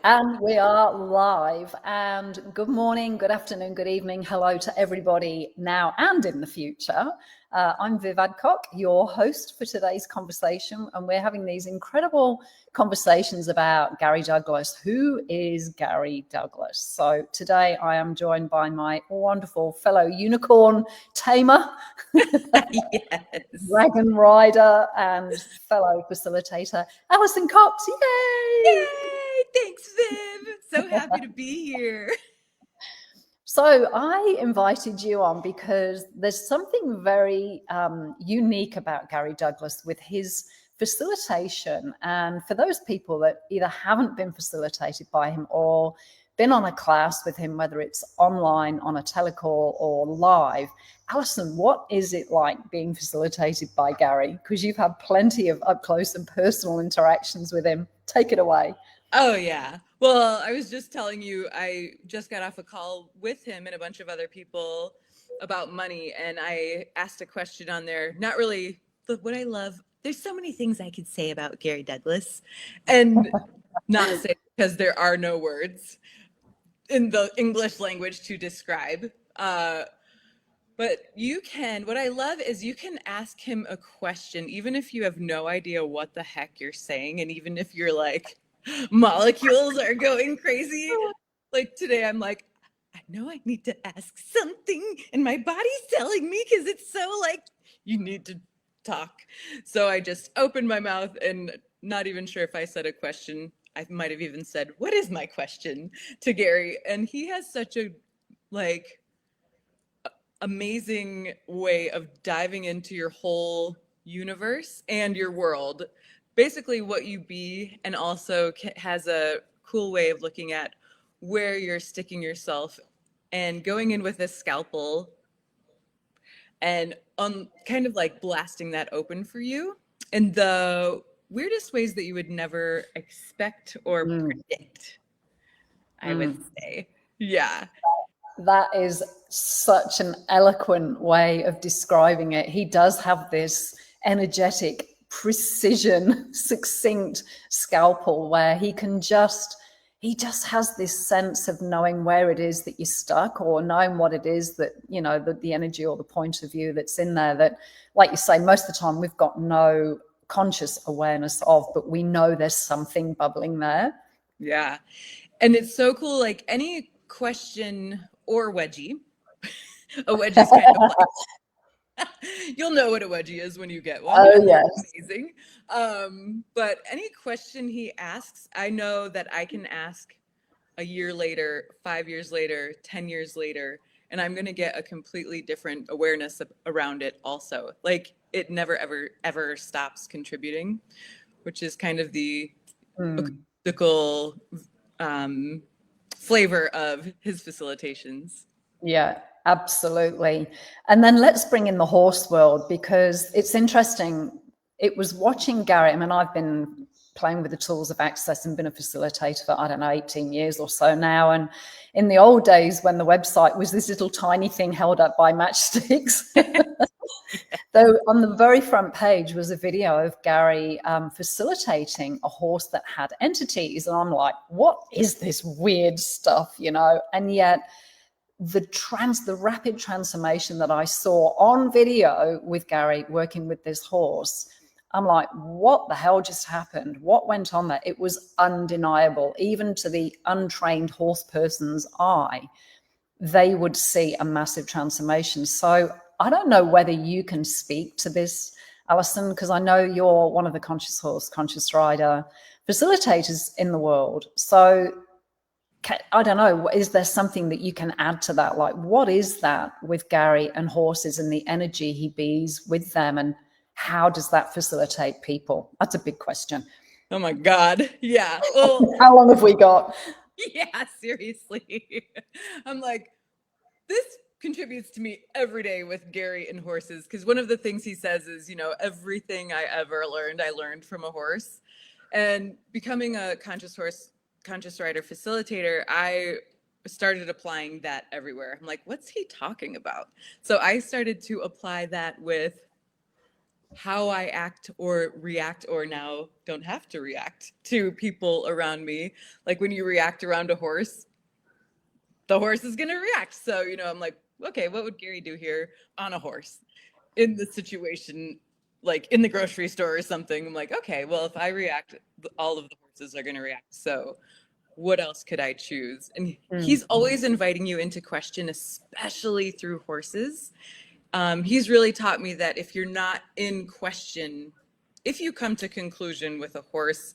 And we are live. And good morning, good afternoon, good evening. Hello to everybody now and in the future. I'm Viv Adcock, your host for today's conversation. And we're having these incredible conversations about Gary Douglas. Who is Gary Douglas? So today I am joined by my wonderful fellow unicorn tamer, Yes. dragon rider, and fellow facilitator, Alison Cox. Yay! Yay! Thanks, Viv. So happy to be here. So I invited you on because there's something very unique about Gary Douglas with his facilitation. And for those people that either haven't been facilitated by him or been on a class with him, whether it's online, on a telecall, or live, Alison, what is it like being facilitated by Gary? Because you've had plenty of up close and personal interactions with him. Take it away. Oh, yeah. Well, I was just telling you, I just got off a call with him and a bunch of other people about money. And I asked a question on there, not really what I love. There's so many things I could say about Gary Douglas and not say because there are no words in the English language to describe. But what I love is you can ask him a question, even if you have no idea what the heck you're saying. And even if you're like, molecules are going crazy. Like today, I'm like, I know I need to ask something. And my body's telling me because it's so like, you need to talk. So I just opened my mouth and not even sure if I said a question. I might have even said, what is my question to Gary? And he has such a like amazing way of diving into your whole universe and your world, basically what you be, and also has a cool way of looking at where you're sticking yourself and going in with a scalpel and kind of like blasting that open for you in the weirdest ways that you would never expect or predict, I would say. Yeah. That is such an eloquent way of describing it. He does have this energetic, precision, succinct scalpel where he just has this sense of knowing where it is that you're stuck, or knowing what it is that, the energy or the point of view that's in there that, like you say, most of the time we've got no conscious awareness of, but we know there's something bubbling there. Yeah. And it's so cool. Like any question or wedgie, a wedgie is kind of like, you'll know what a wedgie is when you get one. Oh, yes. Amazing. But any question he asks, I know that I can ask a year later, 5 years later, 10 years later, and I'm going to get a completely different awareness around it also. Like it never, ever, ever stops contributing, which is kind of the acoustical flavor of his facilitations. Yeah, absolutely. And then let's bring in the horse world, because it's interesting. It was watching Gary. I mean, I've been playing with the tools of access and been a facilitator for, I don't know, 18 years or so now. And in the old days when the website was this little tiny thing held up by matchsticks, though on the very front page was a video of Gary facilitating a horse that had entities. And I'm like, what is this weird stuff, And yet the rapid transformation that I saw on video with Gary working with this horse, I'm like, what the hell just happened? What went on there? It was undeniable. Even to the untrained horse person's eye, they would see a massive transformation. So I don't know whether you can speak to this, Alison, because I know you're one of the conscious horse, conscious rider facilitators in the world. So I don't know, is there something that you can add to that? Like, what is that with Gary and horses and the energy he bees with them, and how does that facilitate people? That's a big question. Oh my God. Yeah. Well, how long have we got? Yeah, seriously. I'm like, this contributes to me every day with Gary and horses, because one of the things he says is, everything I ever learned, I learned from a horse. And becoming a conscious rider facilitator, I started applying that everywhere. I'm like, what's he talking about? So I started to apply that with how I act or react, or now don't have to react to people around me. Like when you react around a horse, the horse is going to react. So, you know, I'm like, okay, what would Gary do here on a horse in this situation, like in the grocery store or something? I'm like, okay, well, if I react, all of the horses are going to react. So what else could I choose? And he's always inviting you into question, especially through horses. He's really taught me that if you're not in question, if you come to conclusion with a horse,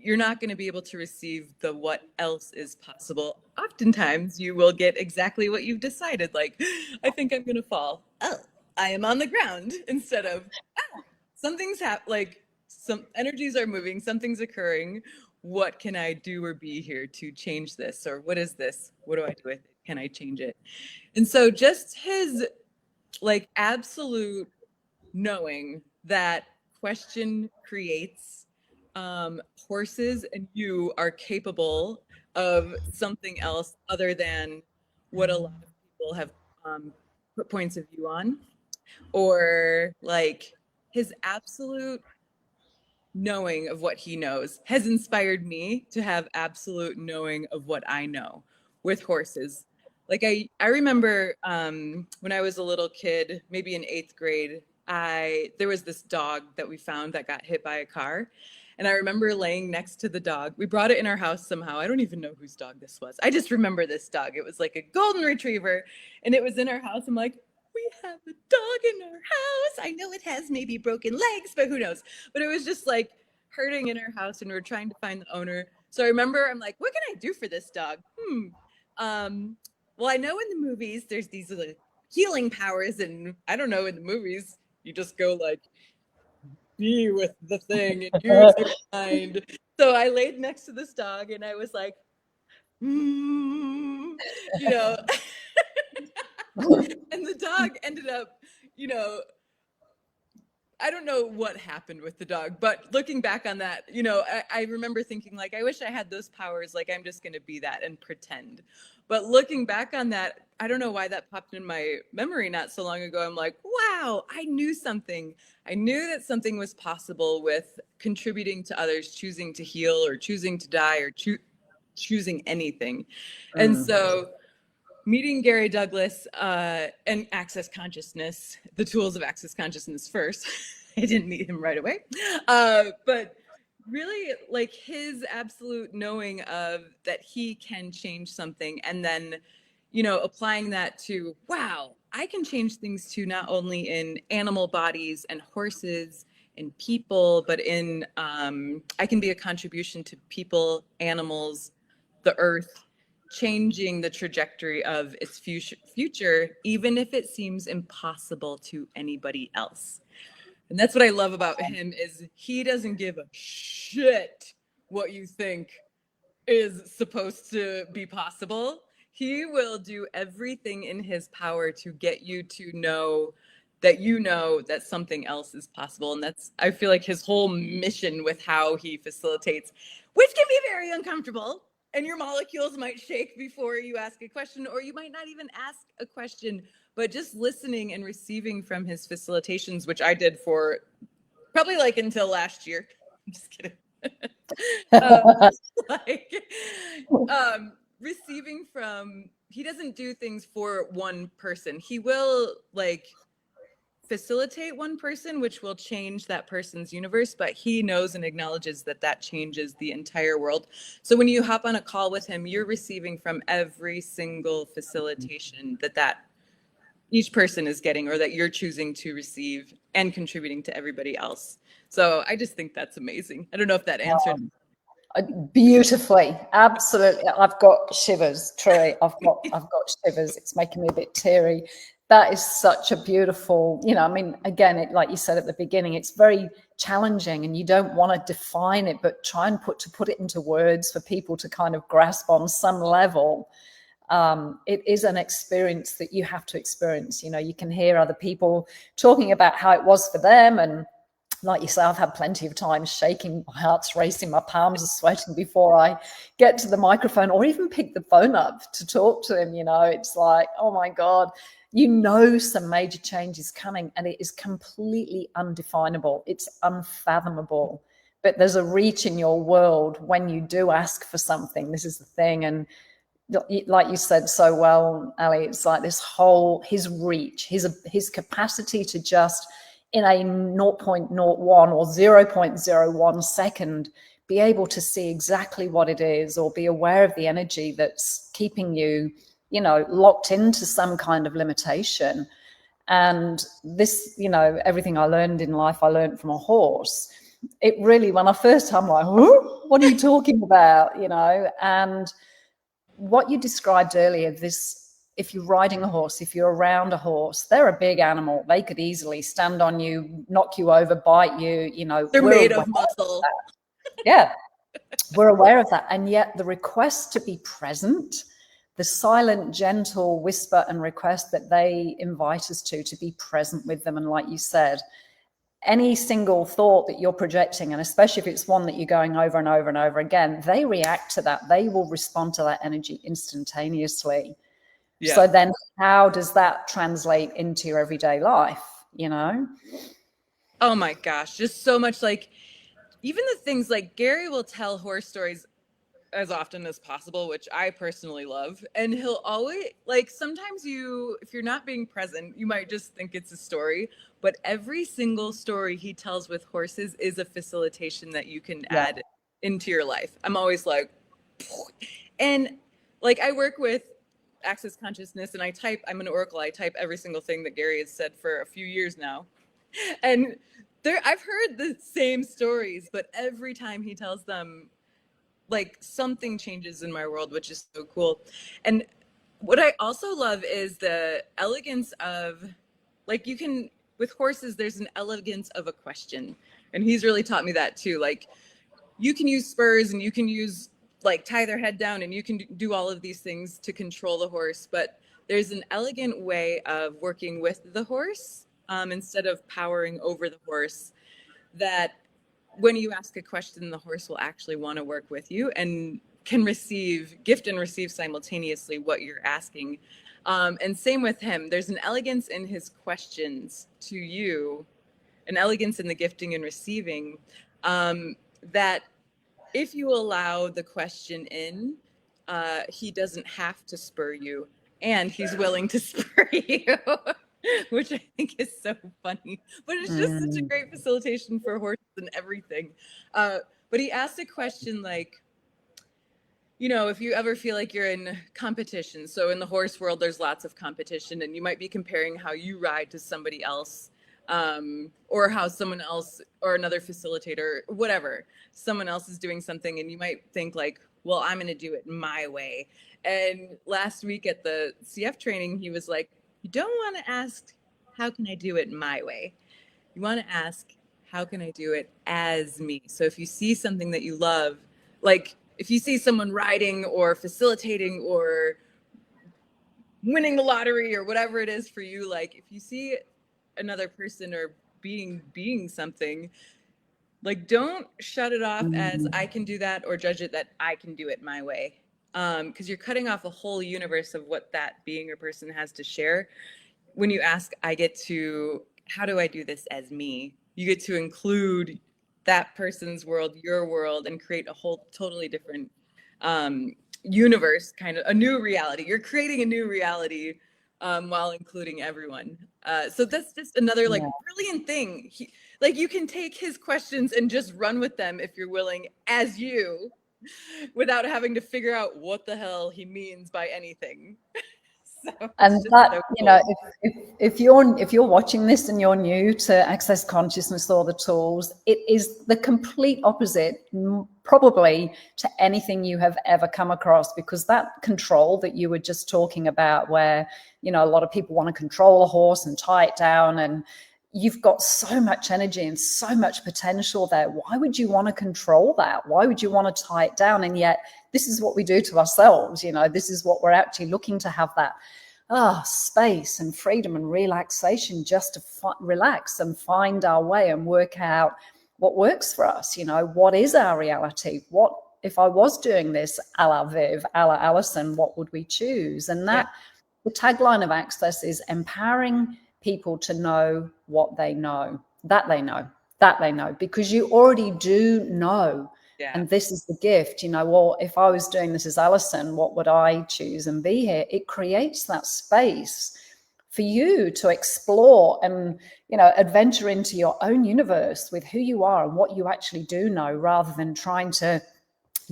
you're not going to be able to receive the what else is possible. Oftentimes you will get exactly what you've decided. Like, I think I'm going to fall. Oh, I am on the ground, instead of, oh, something's like some energies are moving, something's occurring. What can I do or be here to change this? Or what is this? What do I do with it? Can I change it? And so just his like absolute knowing that question creates, horses and you are capable of something else other than what a lot of people have put points of view on, or like his absolute knowing of what he knows has inspired me to have absolute knowing of what I know with horses. Like I remember when I was a little kid, maybe in 8th grade, there was this dog that we found that got hit by a car. And I remember laying next to the dog. We brought it in our house somehow. I don't even know whose dog this was. I just remember this dog. It was like a golden retriever, and it was in our house. I'm like, we have a dog in our house. I know it has maybe broken legs, but who knows? But it was just like hurting in our house, and we are trying to find the owner. So I remember I'm like, what can I do for this dog? Well, I know in the movies there's these like healing powers, and I don't know, in the movies you just go like, be with the thing and use your mind. So I laid next to this dog and I was like, you know, and the dog ended up, you know, I don't know what happened with the dog, but looking back on that, you know, I remember thinking like, I wish I had those powers. Like, I'm just going to be that and pretend. But looking back on that, I don't know why that popped in my memory not so long ago. I'm like, wow, I knew something. I knew that something was possible with contributing to others, choosing to heal or choosing to die or choosing anything. And so meeting Gary Douglas and Access Consciousness, the tools of Access Consciousness first. I didn't meet him right away. But really like his absolute knowing of that he can change something, and then, you know, applying that to, wow, I can change things too, not only in animal bodies and horses and people, but in, I can be a contribution to people, animals, the earth, changing the trajectory of its future, even if it seems impossible to anybody else. And that's what I love about him, is he doesn't give a shit what you think is supposed to be possible. He will do everything in his power to get you to know that something else is possible. And that's, I feel like, his whole mission with how he facilitates, which can be very uncomfortable. And your molecules might shake before you ask a question, or you might not even ask a question, but just listening and receiving from his facilitations, which I did for probably like until last year. I'm just kidding. like, receiving from, he doesn't do things for one person. He will like facilitate one person, which will change that person's universe, but he knows and acknowledges that that changes the entire world. So when you hop on a call with him, you're receiving from every single facilitation that each person is getting, or that you're choosing to receive, and contributing to everybody else. So I just think that's amazing. I don't know if that answered. Beautifully, absolutely. I've got shivers, Troy. I've got shivers. It's making me a bit teary. That is such a beautiful, you know, I mean, again, it, like you said at the beginning, it's very challenging, and you don't want to define it, but try and put it into words for people to kind of grasp on some level. It is an experience that you have to experience. You know, you can hear other people talking about how it was for them, and like you say, I've had plenty of times shaking, my heart's racing, my palms are sweating before I get to the microphone or even pick the phone up to talk to him. You know, it's like, oh my God, You know some major change is coming, and it is completely undefinable. It's unfathomable. But there's a reach in your world when you do ask for something. This is the thing. And like you said so well, Ali, it's like this whole, his reach, his capacity to just in a 0.01 or 0.01 second be able to see exactly what it is, or be aware of the energy that's keeping you, you know, locked into some kind of limitation. And this, you know, everything I learned in life, I learned from a horse. It really, when I first, I'm like, oh, what are you talking about? You know, and what you described earlier, this, if you're riding a horse, if you're around a horse, they're a big animal. They could easily stand on you, knock you over, bite you, you know. They're made of muscle. Yeah, we're aware of that. And yet the request to be present, the silent, gentle whisper and request that they invite us to be present with them. And like you said, any single thought that you're projecting, and especially if it's one that you're going over and over and over again, they react to that. They will respond to that energy instantaneously. Yeah. So then how does that translate into your everyday life, you know? Oh my gosh, just so much. Like, even the things like Gary will tell horse stories as often as possible, which I personally love. And he'll always, like, sometimes if you're not being present, you might just think it's a story, but every single story he tells with horses is a facilitation that you can add into your life. I'm always like, and like, I work with access consciousness, and I'm an oracle. I type every single thing that Gary has said for a few years now. And I've heard the same stories, but every time he tells them, like, something changes in my world, which is so cool. And what I also love is the elegance of, like, with horses, there's an elegance of a question. And he's really taught me that too. Like, you can use spurs, and you can use, like, tie their head down, and you can do all of these things to control the horse. But there's an elegant way of working with the horse, instead of powering over the horse, that when you ask a question, the horse will actually want to work with you and can gift and receive simultaneously what you're asking. And same with him. There's an elegance in his questions to you, an elegance in the gifting and receiving, that if you allow the question in, he doesn't have to spur you, and he's willing to spur you. Which I think is so funny, but it's just such a great facilitation for horses and everything. But he asked a question like, you know, if you ever feel like you're in competition, so in the horse world, there's lots of competition, and you might be comparing how you ride to somebody else, or how someone else, or another facilitator, whatever, someone else is doing something, and you might think like, well, I'm going to do it my way. And last week at the CF training, he was like, you don't want to ask, how can I do it my way? You want to ask, how can I do it as me? So if you see something that you love, like if you see someone riding or facilitating or winning the lottery or whatever it is for you, like if you see another person or being something, like, don't shut it off as I can do that, or judge it that I can do it my way. Because you're cutting off a whole universe of what that being or person has to share. When you ask, how do I do this as me? You get to include that person's world, your world, and create a whole totally different universe, kind of a new reality. You're creating a new reality while including everyone. So that's just another brilliant thing. Like, you can take his questions and just run with them if you're willing, as you, without having to figure out what the hell he means by anything. So and that, so cool. You know, if you're watching this and you're new to Access Consciousness or the tools, it is the complete opposite, probably, to anything you have ever come across, because that control that you were just talking about, where, you know, a lot of people want to control a horse and tie it down, and you've got so much energy and so much potential there. Why would you want to control that? Why would you want to tie it down? And yet this is what we do to ourselves. You know, this is what we're actually looking to have, that space and freedom and relaxation, just to relax and find our way and work out what works for us. You know, what is our reality? What, if I was doing this a la Viv, a la Alison, what would we choose? And that The tagline of Access is empowering people to know what they know, that they know, that they know, because you already do know. Yeah. And this is the gift, you know, well, if I was doing this as Alison, what would I choose and be here? It creates that space for you to explore and, you know, adventure into your own universe with who you are and what you actually do know, rather than trying to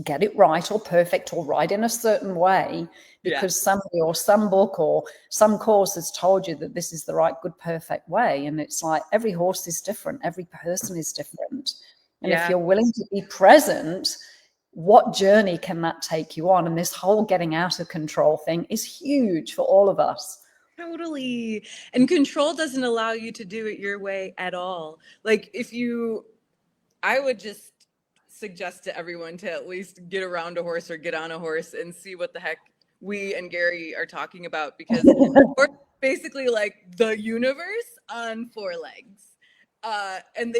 get it right or perfect or right in a certain way because somebody or some book or some course has told you that this is the right, good, perfect way. And it's like every horse is different. Every person is different. And if you're willing to be present, what journey can that take you on? And this whole getting out of control thing is huge for all of us. Totally. And control doesn't allow you to do it your way at all. Like I would just suggest to everyone to at least get around a horse or get on a horse and see what the heck we and Gary are talking about, because we're basically like the universe on four legs. And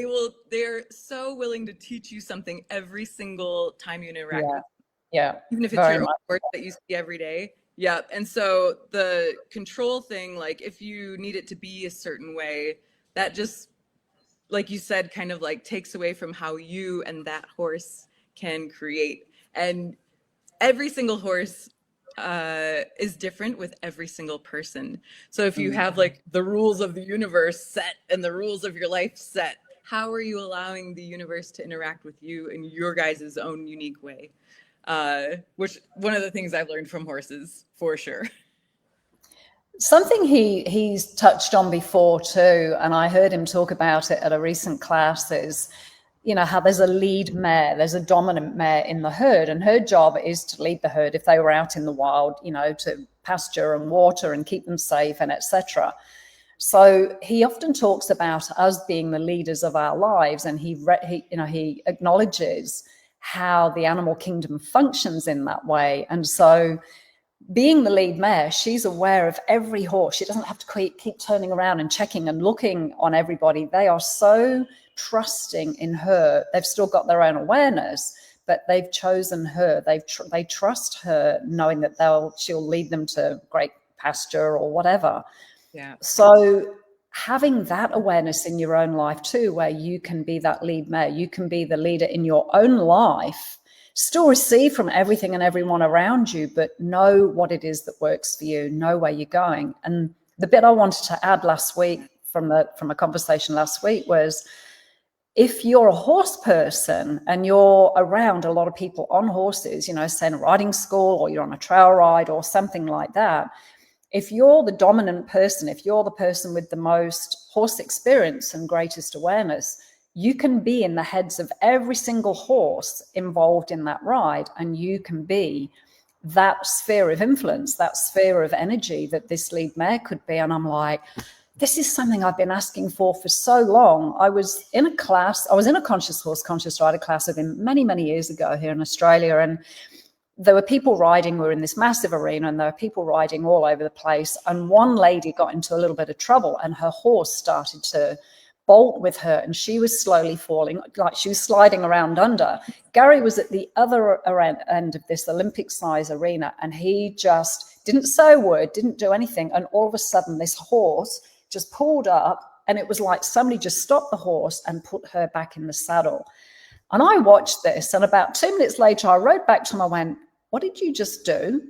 they're so willing to teach you something every single time you interact with them. Yeah. Even if it's your own horse that you see every day. Yeah. And so the control thing, like if you need it to be a certain way, that just, like you said, kind of like takes away from how you and that horse can create. And every single horse is different with every single person. So if you have like the rules of the universe set and the rules of your life set, how are you allowing the universe to interact with you in your guys' own unique way? Which one of the things I've learned from horses for sure. Something he's touched on before too, and I heard him talk about it at a recent class, is, you know, how there's a lead mare, there's a dominant mare in the herd, and her job is to lead the herd if they were out in the wild, you know, to pasture and water and keep them safe and etc. So he often talks about us being the leaders of our lives, and he acknowledges how the animal kingdom functions in that way. And so being the lead mare, she's aware of every horse. She doesn't have to keep turning around and checking and looking on everybody. They are so trusting in her. They've still got their own awareness, but they've chosen her. They trust her, knowing that she'll lead them to great pasture or whatever. Yeah. So having that awareness in your own life too, where you can be that lead mare, you can be the leader in your own life, still receive from everything and everyone around you, but know what it is that works for you, know where you're going. And the bit I wanted to add last week from a conversation last week was, if you're a horse person and you're around a lot of people on horses, you know, say in a riding school or you're on a trail ride or something like that, if you're the dominant person, if you're the person with the most horse experience and greatest awareness, you can be in the heads of every single horse involved in that ride, and you can be that sphere of influence, that sphere of energy that this lead mare could be. And I'm like, this is something I've been asking for so long. I was in a conscious horse, conscious rider class with him many, many years ago here in Australia, and there were people riding. We were in this massive arena and there were people riding all over the place. And one lady got into a little bit of trouble and her horse started to bolt with her and she was slowly falling, like she was sliding around under. Gary was at the other end of this Olympic size arena and he just didn't say a word, didn't do anything. And all of a sudden this horse just pulled up and it was like somebody just stopped the horse and put her back in the saddle. And I watched this, and about 2 minutes later, I wrote back to him, I went, "What did you just do?"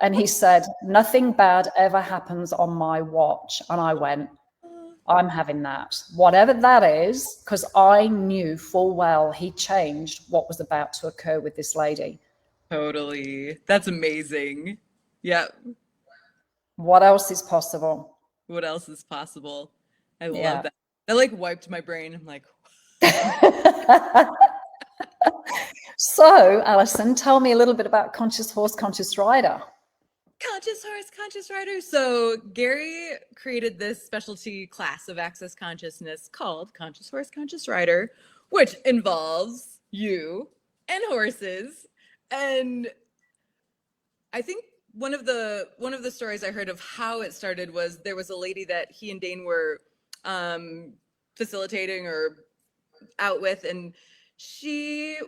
And he said, "Nothing bad ever happens on my watch." And I went, I'm having that, whatever that is, because I knew full well he changed what was about to occur with this lady. Totally. That's amazing. Yeah. What else is possible? What else is possible? I love that. That like wiped my brain. I'm like, So, Alison, tell me a little bit about Conscious Horse, Conscious Rider. Conscious Horse, Conscious Rider. So Gary created this specialty class of access consciousness called Conscious Horse, Conscious Rider, which involves you and horses. And I think one of the stories I heard of how it started was there was a lady that he and Dane were facilitating or out with, and she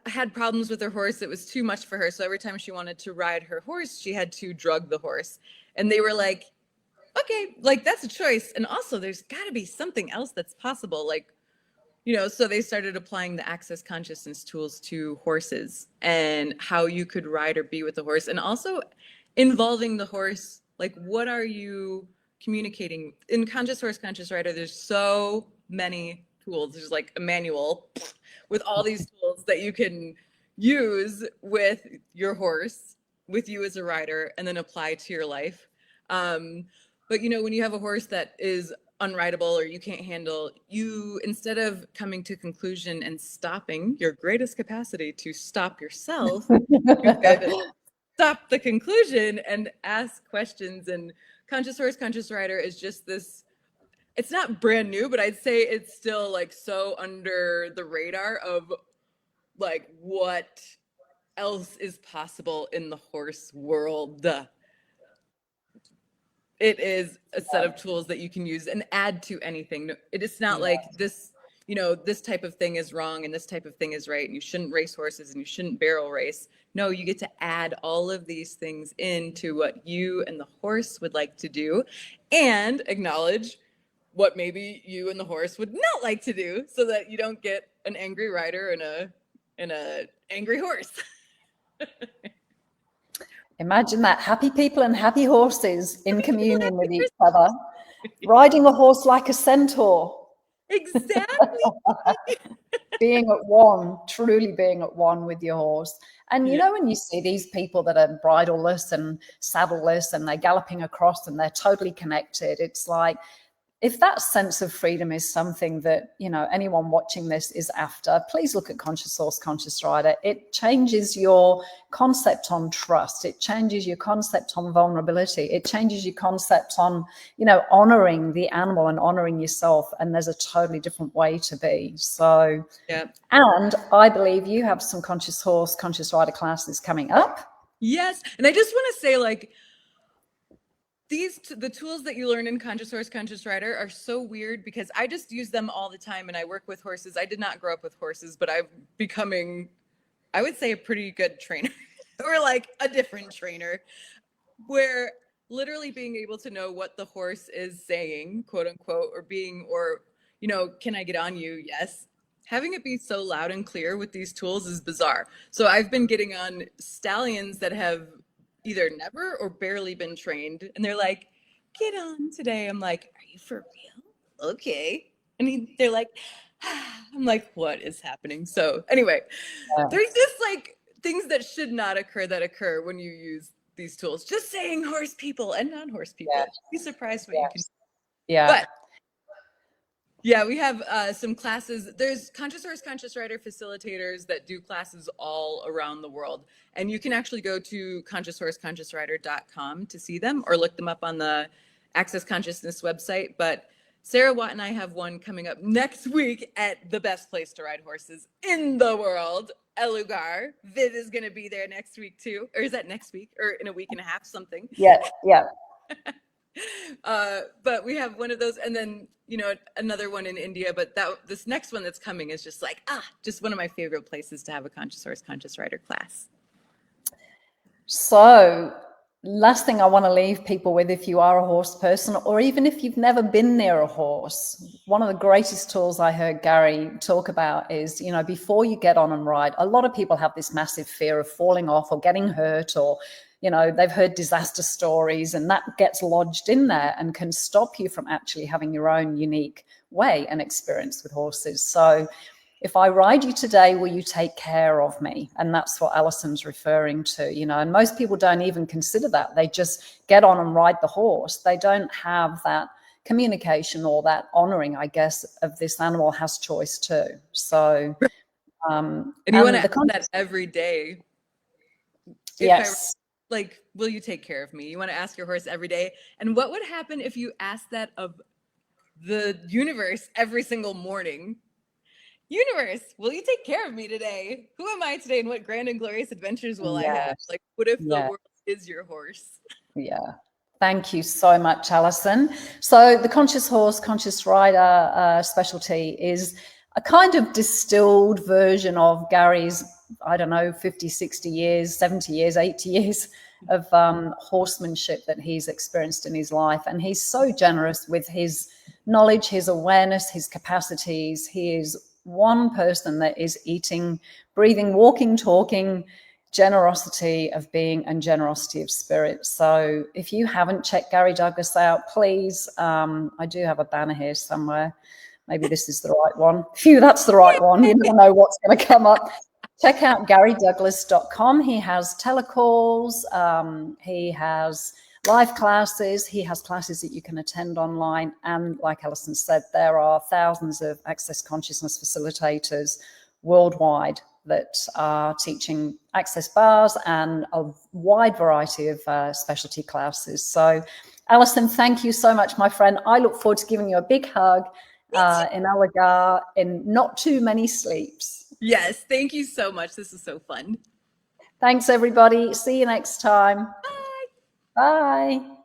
had problems with her horse. It was too much for her. So every time she wanted to ride her horse, she had to drug the horse. And they were like, okay, like that's a choice. And also there's got to be something else that's possible. Like, you know, so they started applying the access consciousness tools to horses and how you could ride or be with the horse, and also involving the horse. Like, what are you communicating in conscious horse, conscious rider? There's so many tools. There's like a manual with all these tools that you can use with your horse, with you as a rider, and then apply to your life. But you know, when you have a horse that is unrideable or you can't handle, you, instead of coming to conclusion and stopping your greatest capacity to stop yourself, you could stop the conclusion and ask questions. And conscious horse, conscious rider is just this, it's not brand new, but I'd say it's still like so under the radar of like what else is possible in the horse world. It is a set of tools that you can use and add to anything. It is not like this, you know, this type of thing is wrong and this type of thing is right, and you shouldn't race horses and you shouldn't barrel race. No, you get to add all of these things into what you and the horse would like to do, and acknowledge what maybe you and the horse would not like to do, so that you don't get an angry rider and a angry horse. Imagine that, happy people and happy horses in communion with each other, riding a horse like a centaur. Exactly. Being at one, truly being at one with your horse. And you know, when you see these people that are bridleless and saddleless and they're galloping across and they're totally connected, it's like, if that sense of freedom is something that, you know, anyone watching this is after, please look at Conscious Horse, Conscious Rider. It changes your concept on trust. It changes your concept on vulnerability. It changes your concept on, you know, honoring the animal and honoring yourself. And there's a totally different way to be. So, yeah. And I believe you have some Conscious Horse, Conscious Rider classes coming up. Yes. And I just want to say, like, the tools that you learn in Conscious Horse, Conscious Rider are so weird because I just use them all the time, and I work with horses. I did not grow up with horses, but I'm becoming, I would say, a pretty good trainer or like a different trainer, where literally being able to know what the horse is saying, quote unquote, or being, or, you know, can I get on you? Yes. Having it be so loud and clear with these tools is bizarre. So I've been getting on stallions that have either never or barely been trained, and they're like, get on today. I'm like, are you for real? Okay. And they're like, I'm like, what is happening? So anyway, there's just like things that should not occur that occur when you use these tools. Just saying, horse people and non-horse people. Be surprised what you can do. But yeah, we have some classes. There's Conscious Horse, Conscious Rider facilitators that do classes all around the world. And you can actually go to conscioushorse.com to see them, or look them up on the Access Consciousness website. But Sarah Watt and I have one coming up next week at the best place to ride horses in the world, El Lugar. Viv is going to be there next week too. Or is that next week? Or in a week and a half, something? Yeah. But we have one of those, and then, you know, another one in India. But this next one that's coming is just like, just one of my favorite places to have a Conscious Horse, Conscious Rider class. So last thing I want to leave people with, if you are a horse person, or even if you've never been near a horse, one of the greatest tools I heard Gary talk about is, you know, before you get on and ride, a lot of people have this massive fear of falling off or getting hurt, or, you know, they've heard disaster stories, and that gets lodged in there and can stop you from actually having your own unique way and experience with horses. So if I ride you today, will you take care of me? And that's what Alison's referring to, you know, and most people don't even consider that. They just get on and ride the horse. They don't have that communication or that honoring, I guess, of this animal has choice too. So, and you want to ask that every day. Yes. Like, will you take care of me? You want to ask your horse every day. And what would happen if you asked that of the universe every single morning? Universe, will you take care of me today? Who am I today, and what grand and glorious adventures will I have? Like, what if the world is your horse? Yeah. Thank you so much, Alison. So the Conscious Horse, Conscious Rider specialty is a kind of distilled version of Gary's, I don't know, 50, 60 years, 70 years, 80 years of horsemanship that he's experienced in his life. And he's so generous with his knowledge, his awareness, his capacities. He is one person that is eating, breathing, walking, talking generosity of being and generosity of spirit. So if you haven't checked Gary Douglas out, please, I do have a banner here somewhere. Maybe this is the right one. Phew, that's the right one. You never know what's going to come up. Check out GaryDouglas.com. He has telecalls. He has live classes. He has classes that you can attend online. And like Alison said, there are thousands of access consciousness facilitators worldwide that are teaching access bars and a wide variety of specialty classes. So, Alison, thank you so much, my friend. I look forward to giving you a big hug in Alagar in not too many sleeps. Yes, thank you so much. This is so fun. Thanks, everybody. See you next time. Bye. Bye.